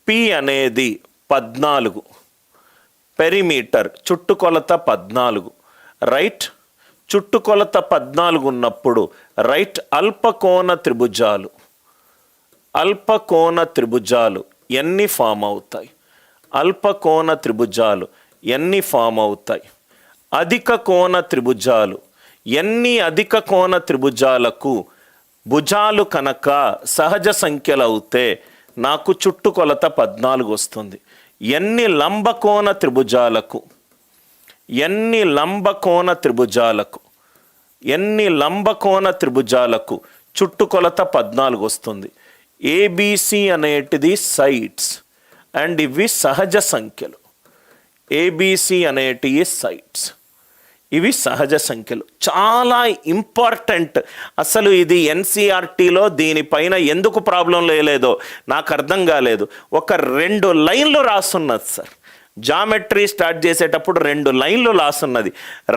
P అనేది 14, perimeter చుట్టుకొలత 14, right. చుట్టుకొలత 14 ఉన్నప్పుడు రైట్ అల్పకోణ త్రిభుజాలు ఎన్ని ఫామ్ అవుతాయి? అల్పకోణ త్రిభుజాలు ఎన్ని ఫామ్ అవుతాయి? అధిక కోణ త్రిభుజాలు ఎన్ని అధిక కోణ త్రిభుజాలకు భుజాలు కనుక సహజ సంఖ్యలు అవుతే నాకు చుట్టుకొలత 14 వస్తుంది. ఎన్ని లంబకోణ త్రిభుజాలకు చుట్టుకొలత 14 వస్తుంది? ఏబిసి అనేటిది సైడ్స్ అండ్ ఇవి సహజ సంఖ్యలు. ఏబిసి అనేటివి సైడ్స్, ఇవి సహజ సంఖ్యలు. చాలా ఇంపార్టెంట్. అసలు ఇది ఎన్సీఆర్టీలో దీనిపైన ఎందుకు ప్రాబ్లం లేదో నాకు అర్థం కాలేదు. ఒక 2 లైన్లు రాస్తున్నది సార్. జామెట్రీ స్టార్ట్ చేసేటప్పుడు 2 లైన్లు రాస్తున్నది.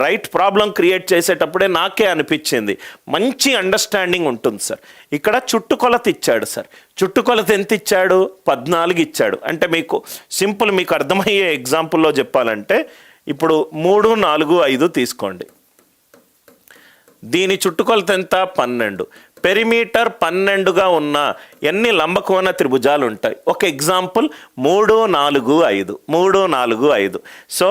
రైట్ ప్రాబ్లం క్రియేట్ చేసేటప్పుడే నాకే అనిపించింది మంచి అండర్స్టాండింగ్ ఉంటుంది సార్. ఇక్కడ చుట్టుకొలత ఇచ్చాడు సార్. చుట్టుకొలత ఎంత ఇచ్చాడు? 14 ఇచ్చాడు. అంటే మీకు సింపుల్, మీకు అర్థమయ్యే ఎగ్జాంపుల్లో చెప్పాలంటే ఇప్పుడు 3, 4, 5 తీసుకోండి. దీని చుట్టుకొలత ఎంత? 12. పెరిమీటర్ 12గా ఉన్న ఎన్ని లంబకోణ త్రిభుజాలు ఉంటాయి? ఒక ఎగ్జాంపుల్ 3, 4, 5. 3, 4, 5. సో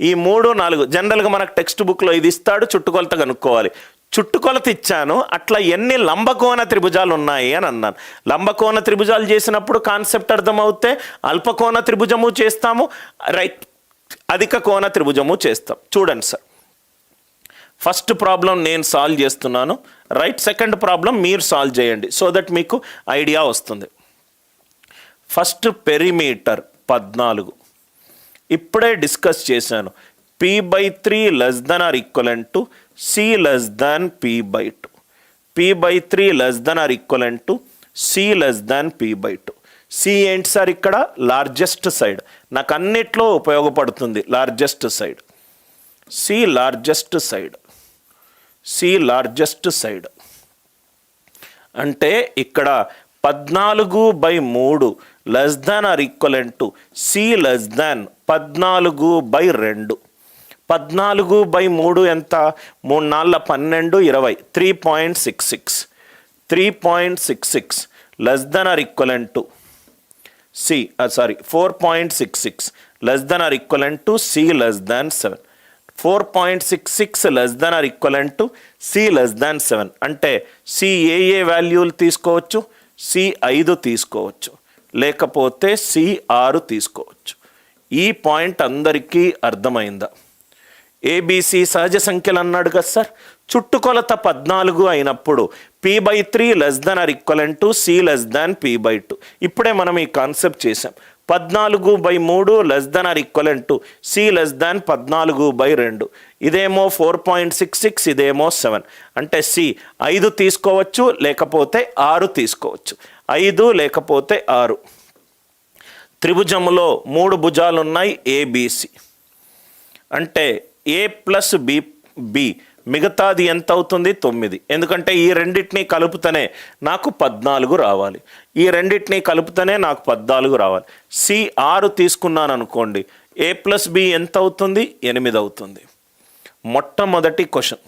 ఈ 3, 4 జనరల్గా మనకు టెక్స్ట్ బుక్లో ఇది ఇస్తాడు, చుట్టుకొలత కనుక్కోవాలి. చుట్టుకొలత ఇచ్చాను, అట్లా ఎన్ని లంబకోణ త్రిభుజాలు ఉన్నాయి అని అన్నాను. లంబకోణ త్రిభుజాలు చేసినప్పుడు కాన్సెప్ట్ అర్థమవుతే అల్పకోణ త్రిభుజము చేస్తాము, రైట్ అధిక కోణ త్రిభుజము చేస్తాం. చూడండి సార్, ఫస్ట్ ప్రాబ్లం నేను సాల్వ్ చేస్తున్నాను, రైట్. సెకండ్ ప్రాబ్లం మీరు సాల్వ్ చేయండి సో దట్ మీకు ఐడియా వస్తుంది. ఫస్ట్ పెరిమీటర్ 14 ఇప్పుడే డిస్కస్ చేశాను. p/3 ≤ c p/2. p/3 ≤ c p/2. c ఏంటి సార్? ఇక్కడ లార్జెస్ట్ సైడ్. నాకు అన్నిట్లో ఉపయోగపడుతుంది largest side. c largest side అంటే ఇక్కడ 14/3 ≤ c (14/2). 14/3 ఎంత? 3 4 12 20. 3.66 ≤ c 4.66 ≤ c 7. 4.66 ≤ c 7 అంటే c ఏ వాల్యూలు తీసుకోవచ్చు? c 5 తీసుకోవచ్చు, లేకపోతే c 6 తీసుకోవచ్చు. ఈ పాయింట్ అందరికీ అర్థమైందా? ఏబిసి సహజ సంఖ్యలు అన్నాడు కదా సార్. చుట్టుకొలత 14 అయినప్పుడు p/3 ≤ c p/2. ఇప్పుడే మనం ఈ కాన్సెప్ట్ చేసాం. 14/3 ≤ c (14/2). ఇదేమో 4.66, ఇదేమో 7. అంటే c 5 తీసుకోవచ్చు, లేకపోతే 6 తీసుకోవచ్చు. 5 లేకపోతే 6. త్రిభుజంలో 3 భుజాలు ఉన్నాయి ఏబిసి. అంటే a + b మిగతాది ఎంత అవుతుంది? 9. ఎందుకంటే ఈ రెండింటినీ కలుపుతనే నాకు 14 రావాలి. ఈ రెండింటినీ కలుపుతనే నాకు 14 రావాలి. c 6 తీసుకున్నాను అనుకోండి, a + b ఎంత అవుతుంది? 8 అవుతుంది. మొట్టమొదటి క్వశ్చన్,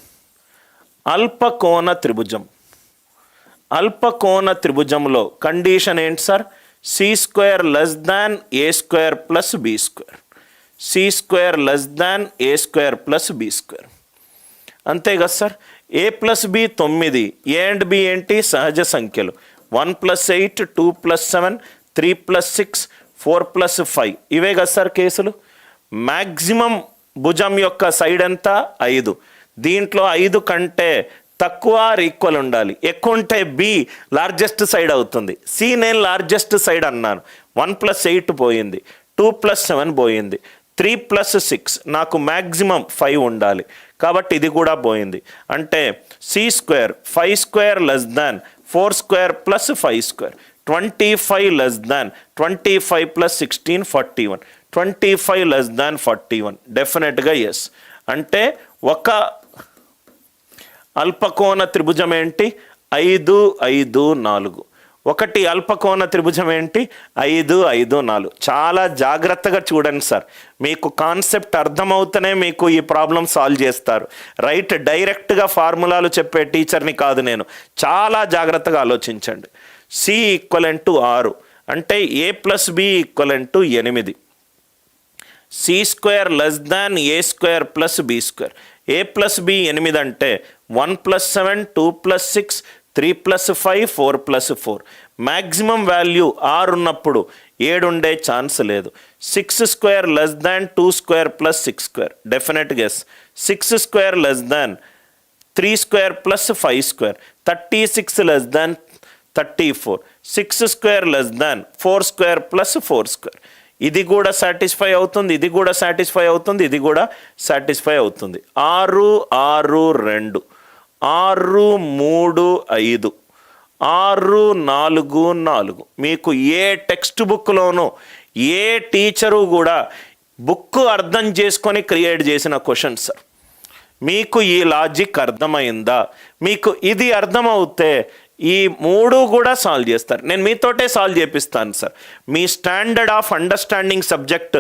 అల్పకోణ త్రిభుజంలో కండిషన్ ఏంటి sir? c² < a² + b². c² < a² + b². అంతే కదా sir. a + b 9, a and b ఏంటి? సహజ సంఖ్యలు. 1 + 8, 2 + 7, 3 + 6, 4 + 5. ఇవే కదా సార్ కేసులు. మ్యాక్సిమం భుజం యొక్క సైడ్ ఎంత? 5. దీంట్లో 5 కంటే తక్కువ ఈక్వల్ ఉండాలి. ఎక్కువ ఉంటే b లార్జెస్ట్ సైడ్ అవుతుంది. c నేను లార్జెస్ట్ సైడ్ అన్నాను. 1 + 8 పోయింది, 2 + 7 పోయింది, 3 + 6 నాకు మ్యాక్సిమం 5 ఉండాలి. కాబట్టి ఇది కూడా పోయింది. అంటే c² 5² < 4² + 5². 25 25 + 16 41. 25 41 డెఫినెట్గా ఎస్. అంటే ఒక అల్పకోణ త్రిభుజం ఏంటి? 5 5 4. ఒకటి అల్పకోణ త్రిభుజం ఏంటి 5, 5, 4. చాలా జాగ్రత్తగా చూడండి సార్, మీకు కాన్సెప్ట్ అర్థమవుతూనే మీకు ఈ ప్రాబ్లం సాల్వ్ చేస్తారు. రైట్, డైరెక్ట్గా ఫార్ములాలు చెప్పే టీచర్ని కాదు నేను. చాలా జాగ్రత్తగా ఆలోచించండి. సి ఈక్వలెంట్ టు 6 అంటే a plus b equivalent to 8. C square less than A square plus B square. A plus b 8 అంటే 1 + 7, 2 + 6, 3 + 5, 4 + 4. మ్యాక్సిమం వాల్యూ 6 ఉన్నప్పుడు 7 ఉండే ఛాన్స్ లేదు. 6 స్క్వేర్ లెస్ దాన్ 2 square plus 6 square. Definite guess. 6 square less దాన్ 3 square plus 5 square. 36 less than 34. 6 square less దాన్ 4 square plus 4 square. ఇది కూడా satisfy అవుతుంది, ఇది కూడా satisfy అవుతుంది, ఇది కూడా సాటిస్ఫై అవుతుంది. 6, 6, 2, 6, 3, 5, 6, 4, 4. మీకు ఏ టెక్స్ట్ బుక్లోనూ ఏ టీచరు కూడా బుక్ అర్థం చేసుకొని క్రియేట్ చేసిన క్వశ్చన్స్ సార్. మీకు ఈ లాజిక్ అర్థమైందా? మీకు ఇది అర్థమవుతే ఈ 3 కూడా సాల్వ్ చేస్తారు. నేను మీతోటే సాల్వ్ చేపిస్తాను sir. Me standard of understanding subject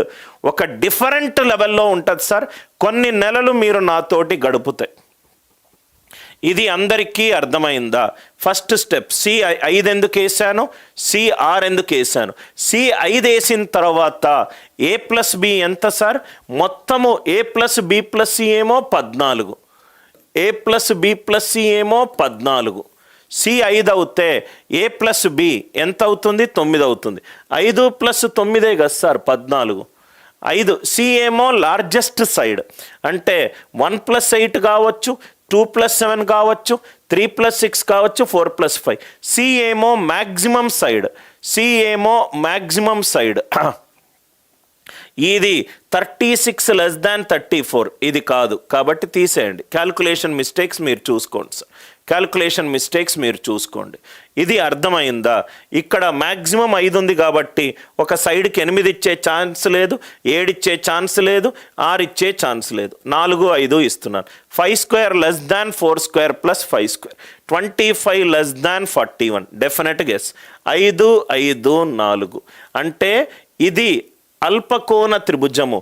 ఒక డిఫరెంట్ లెవెల్లో ఉంటుంది సార్. కొన్ని నెలలు మీరు నాతోటి గడుపుతాయి. ఇది అందరికీ అర్థమైందా? ఫస్ట్ స్టెప్ సి 5 ఎందుకు వేసాను, సి 6 ఎందుకు వేసాను. సి 5 వేసిన తర్వాత ఏ ప్లస్ బి ఎంత సార్? మొత్తము ఏ ప్లస్ బి ప్లస్ సి ఏమో 14, ఏ ప్లస్ బి ప్లస్ సి ఏమో 14. సి 5 అవుతే ఏ ప్లస్ బి ఎంత అవుతుంది? 9 అవుతుంది. 5 + 9 కదా సార్ 14. 5 సి ఏమో లార్జెస్ట్ సైడ్ అంటే 1 + 8 కావచ్చు, 2 + 7 కావచ్చు, 3 + 6 కావచ్చు, 4 + 5. సి ఏమో మ్యాక్సిమం సైడ్, సి ఏమో మ్యాక్సిమం సైడ్. ఇది 36 లెస్ దాన్ 34. ఇది కాదు కాబట్టి తీసేయండి. క్యాల్కులేషన్ మిస్టేక్స్ మీరు చూసుకోండి సార్, క్యాల్కులేషన్ మిస్టేక్స్ మీరు చూసుకోండి. ఇది అర్థమైందా? ఇక్కడ మ్యాక్సిమం 5 ఉంది కాబట్టి ఒక సైడ్కి 8 ఇచ్చే ఛాన్స్ లేదు, 7 ఇచ్చే ఛాన్స్ లేదు, 6 ఇచ్చే ఛాన్స్ లేదు. 4, 5 ఇస్తున్నాను. 5 స్క్వేర్ లెస్ దాన్ 4 square plus 5 square. 25 less than 41. Definite guess. 5, 5, 4 అంటే ఇది అల్పకోణ త్రిభుజము.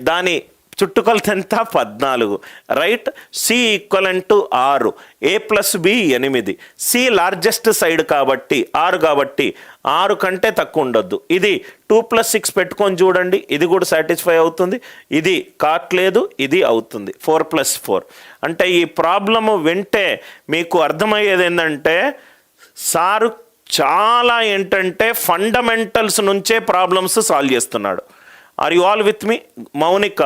దాని చుట్టుకొలత ఎంత? 14. Right. C equivalent to 6, a plus b 8. C largest side కాబట్టి 6 కాబట్టి 6 కంటే తక్కువ ఉండొద్దు. ఇది 2 + 6 పెట్టుకొని చూడండి, ఇది కూడా సాటిస్ఫై అవుతుంది. ఇది కాట్లేదు, ఇది అవుతుంది. 4 + 4 అంటే ఈ ప్రాబ్లము వింటే మీకు అర్థమయ్యేది ఏంటంటే సారు చాలా ఏంటంటే ఫండమెంటల్స్ నుంచే ప్రాబ్లమ్స్ సాల్వ్ చేస్తున్నాడు. Are you all with me? Mounika,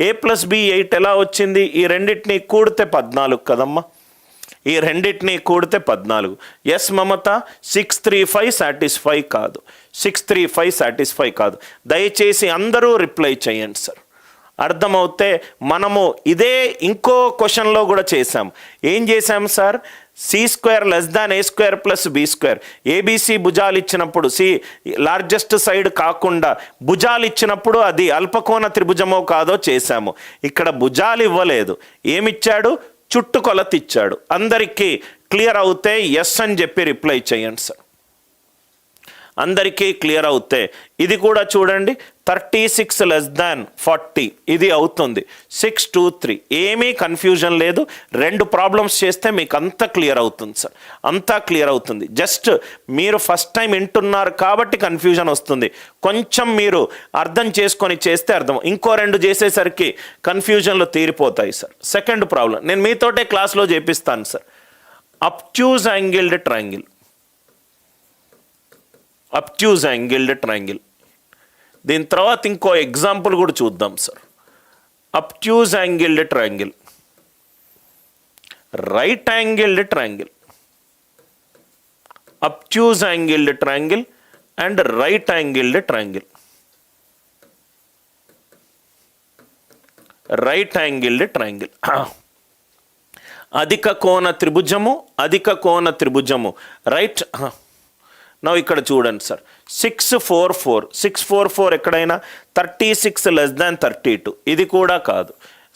a plus b 8 ఎలా వచ్చింది? ఈ రెండింటిని కూడితే 14 కదమ్మా, ఈ రెండింటిని కూడితే 14. ఎస్ మమత, 635 సాటిస్ఫై కాదు, 635 సాటిస్ఫై కాదు. దయచేసి అందరూ రిప్లై చేయండి సార్. అర్థమవుతే మనము ఇదే ఇంకో క్వశ్చన్లో కూడా చేసాం. ఏం చేసాం sir? C square less than ఏ square plus B square. A B C భుజాలు ఇచ్చినప్పుడు సి లార్జెస్ట్ సైడ్ కాకుండా భుజాలు ఇచ్చినప్పుడు అది అల్పకోణ త్రిభుజమో కాదో చేశాము. ఇక్కడ భుజాలు ఇవ్వలేదు, ఏమిచ్చాడు? చుట్టుకొలత ఇచ్చాడు. అందరికీ క్లియర్ అవుతే ఎస్ అని చెప్పి రిప్లై చేయండి సార్. అందరికీ క్లియర్ అవుతే ఇది కూడా చూడండి. 36 లెస్ దాన్ 40 ఇది అవుతుంది. 6, 2, 3 ఏమీ కన్ఫ్యూజన్ లేదు. 2 ప్రాబ్లమ్స్ చేస్తే మీకు అంతా క్లియర్ అవుతుంది సార్, అంతా క్లియర్ అవుతుంది. జస్ట్ మీరు ఫస్ట్ టైం వింటున్నారు కాబట్టి కన్ఫ్యూజన్ వస్తుంది. కొంచెం మీరు అర్థం చేసుకొని చేస్తే అర్థం. ఇంకో 2 చేసేసరికి కన్ఫ్యూజన్లు తీరిపోతాయి సార్. సెకండ్ ప్రాబ్లం నేను మీతోటే క్లాస్లో చేపిస్తాను sir. Obtuse angled triangle, అబ్ట్యూజ్ angled triangle. దీని తర్వాత ఇంకో ఎగ్జాంపుల్ కూడా చూద్దాం sir. Obtuse angled triangle, right angled triangle, అబ్ట్యూజ్ angled triangle and right angled triangle. Right angled triangle, అధిక కోణ త్రిభుజము, అధిక కోణ త్రిభుజము. రైట్. నా ఇక్కడ చూడండి సార్. 644 ఎక్కడైనా 36 లెస్ దాన్ 32 ఇది కూడా కాదు.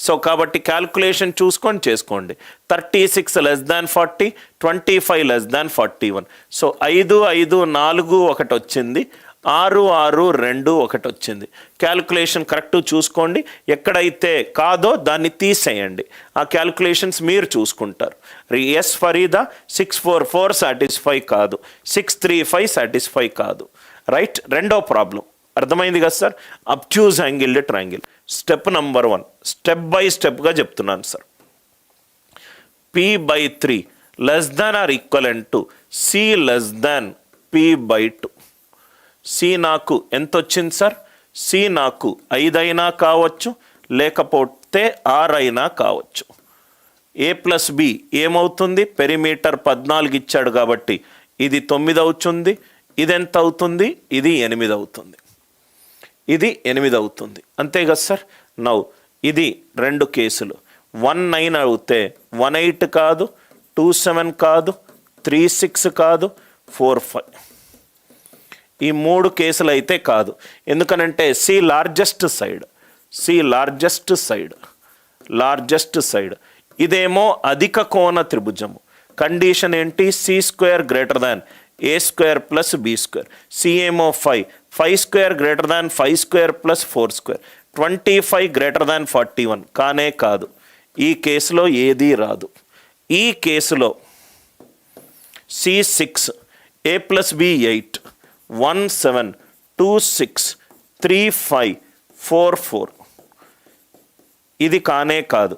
సో కాబట్టి క్యాల్కులేషన్ చూసుకొని చేసుకోండి. 36 less than 40, 25 less than 41. So 5, 5, 4 ఒకటి వచ్చింది, 6, 6, 2 ఒకటి వచ్చింది. క్యాల్కులేషన్ కరెక్ట్ చూసుకోండి. ఎక్కడైతే కాదో దాన్ని తీసేయండి. ఆ క్యాల్కులేషన్స్ మీరు చూసుకుంటారు. ఎస్ ఫరీదా 644 సాటిస్ఫై కాదు, 635 సాటిస్ఫై కాదు. రైట్, రెండో ప్రాబ్లం అర్థమైంది కదా sir? Obtuse angled triangle. Step number 1 step by స్టెప్గా చెప్తున్నాను sir. P/3 less than or equivalent to C less than P/2. C నాకు ఎంత వచ్చింది సార్? సి నాకు 5 అయినా కావచ్చు, లేకపోతే 6 అయినా కావచ్చు. A+B ఏమవుతుంది? పెరిమీటర్ 14 ఇచ్చాడు కాబట్టి ఇది 9 అవుతుంది. ఇది ఎంత అవుతుంది? ఇది 8 అవుతుంది. ఇది 8 అవుతుంది. అంతే కదా సార్? నౌ ఇది 2 కేసులు. 19 అవుతే 18 కాదు, 27 కాదు, 36 కాదు, 45. ఈ 3 కేసులు అయితే కాదు. ఎందుకనంటే c largest side, c largest side, largest side. ఇదేమో అధిక కోణ త్రిభుజము. కండిషన్ ఏంటి? C² greater than A² plus B². C ఏమో 5, 5² greater than 5² plus 4². 25 greater than 41 కానే కాదు. ఈ కేసులో ఏదీ రాదు. ఈ కేసులో C6, A+B 8, 1 7, 2 6, 3 5, 4 4. ఇది కానే కాదు.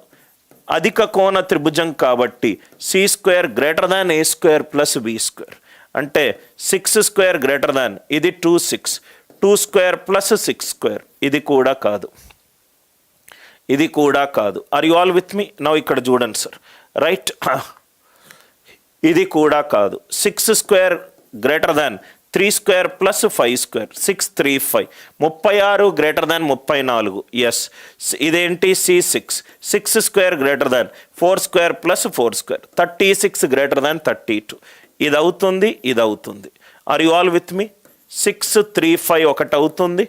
అధిక కోణ త్రిభుజం కాబట్టి C² greater than A² plus B². అంటే 6² గ్రేటర్ దాన్, ఇది 2 6, 2² ప్లస్ 6². ఇది కూడా కాదు, ఇది కూడా కాదు. Are you all with me? Now ఇక్కడ చూడండి సార్. రైట్, ఇది కూడా కాదు. 6² greater than 3² plus 5², 6 3 5. 36 greater than 34. Yes, ఇదేంటి? C6, 6² greater than 4² plus 4², 36 greater than 32. ఇది అవుతుంది, ఇది అవుతుంది. Are you all with me? 6 3 5 ఒకటి అవుతుంది,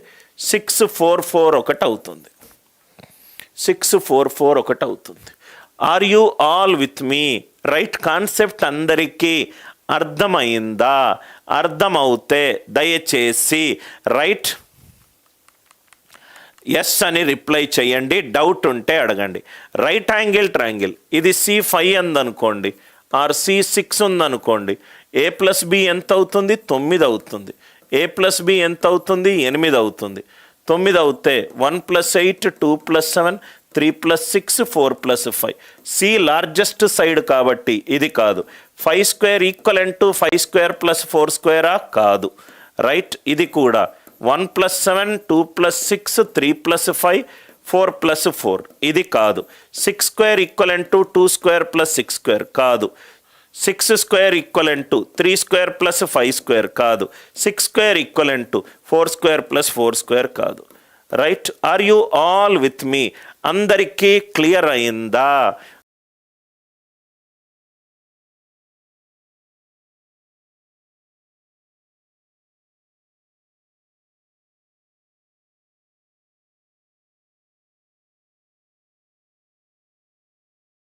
6 4 4 ఒకటి అవుతుంది, 6 4 4 ఒకటి అవుతుంది. Are you all with me? Right, concept అందరికీ అర్థమైందా? అర్థమవుతే దయచేసి రైట్ ఎస్ అని రిప్లై చేయండి. డౌట్ ఉంటే అడగండి. రైట్ యాంగిల్ ట్రయాంగిల్ ఇది C5 ఉందనుకోండి, ఆర్ C6 ఉందనుకోండి. A+B ఎంత అవుతుంది? 9 అవుతుంది. A+B ఎంత అవుతుంది? 8 అవుతుంది. 9 అవుతే 1 + 8, 2 + 7, 3 + 6, 4 + 5. సి లార్జెస్ట్ సైడ్ కాబట్టి ఇది కాదు. 5² ఈక్వలెంట్ టు 5² ప్లస్ 4² కాదు. రైట్, ఇది కూడా 1 + 7, 2 + 6, 3 + 5, 4 + 4. ఇది కాదు. 6² ఈక్వలెంట్ టు 2² ప్లస్ 6² కాదు. 6² ఈక్వలెంట్ టు 3² ప్లస్ 5² కాదు. 6² ఈక్వలెంట్ టు 4² ప్లస్ 4² కాదు. Right, are you all with me? అందరికీ క్లియర్ అయిందా?